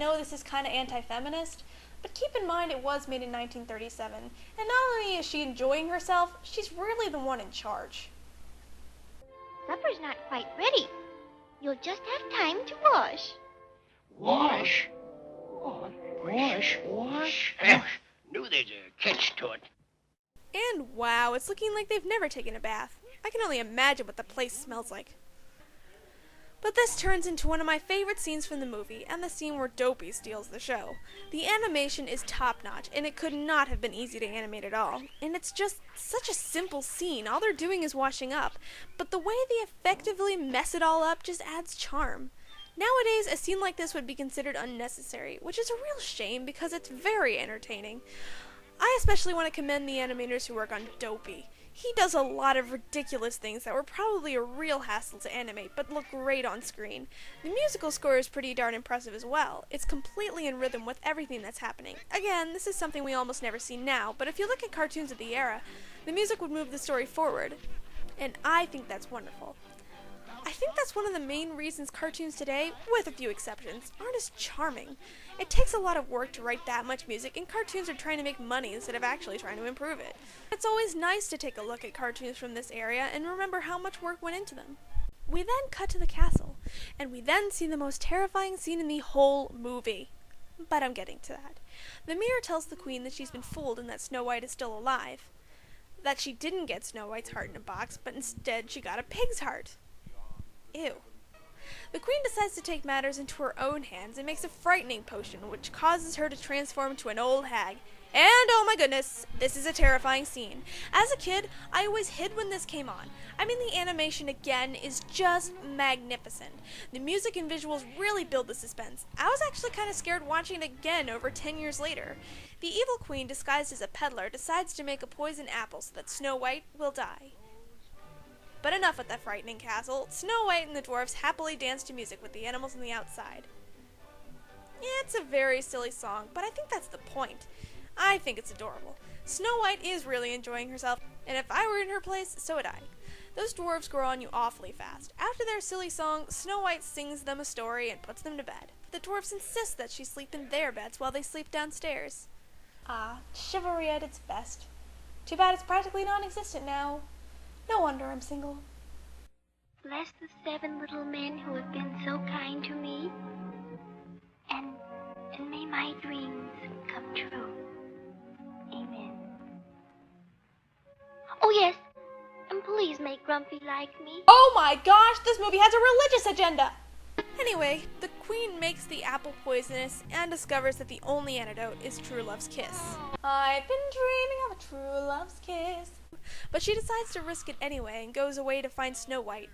know this is kinda anti-feminist, but keep in mind it was made in 1937, and not only is she enjoying herself, she's really the one in charge. Supper's not quite ready. You'll just have time to wash. Wash? Wash? Knew there's a catch to it. And wow, it's looking like they've never taken a bath. I can only imagine what the place smells like. But this turns into one of my favorite scenes from the movie, and the scene where Dopey steals the show. The animation is top-notch, and it could not have been easy to animate at all. And it's just such a simple scene. All they're doing is washing up. But the way they effectively mess it all up just adds charm. Nowadays, a scene like this would be considered unnecessary, which is a real shame because it's very entertaining. I especially want to commend the animators who work on Dopey. He does a lot of ridiculous things that were probably a real hassle to animate, but look great on screen. The musical score is pretty darn impressive as well. It's completely in rhythm with everything that's happening. Again, this is something we almost never see now, but if you look at cartoons of the era, the music would move the story forward, and I think that's wonderful. I think that's one of the main reasons cartoons today, with a few exceptions, aren't as charming. It takes a lot of work to write that much music, and cartoons are trying to make money instead of actually trying to improve it. It's always nice to take a look at cartoons from this area and remember how much work went into them. We then cut to the castle, and we then see the most terrifying scene in the whole movie. But I'm getting to that. The mirror tells the queen that she's been fooled and that Snow White is still alive. That she didn't get Snow White's heart in a box, but instead she got a pig's heart. Ew. The queen decides to take matters into her own hands and makes a frightening potion which causes her to transform into an old hag. And oh my goodness, this is a terrifying scene. As a kid, I always hid when this came on. I mean, the animation again is just magnificent. The music and visuals really build the suspense. I was actually kind of scared watching it again over 10 years later. The evil queen, disguised as a peddler, decides to make a poison apple so that Snow White will die. But enough with that frightening castle. Snow White and the dwarfs happily dance to music with the animals on the outside. Yeah, it's a very silly song, but I think that's the point. I think it's adorable. Snow White is really enjoying herself, and if I were in her place, so would I. Those dwarves grow on you awfully fast. After their silly song, Snow White sings them a story and puts them to bed. The dwarfs insist that she sleep in their beds while they sleep downstairs. Ah, chivalry at its best. Too bad it's practically non-existent now. No wonder I'm single. Bless the 7 little men who have been so kind to me. And may my dreams come true. Amen. Oh yes, and please make Grumpy like me. Oh my gosh, this movie has a religious agenda! Anyway, the queen makes the apple poisonous and discovers that the only antidote is true love's kiss. I've been dreaming of a true love's kiss. But she decides to risk it anyway and goes away to find Snow White.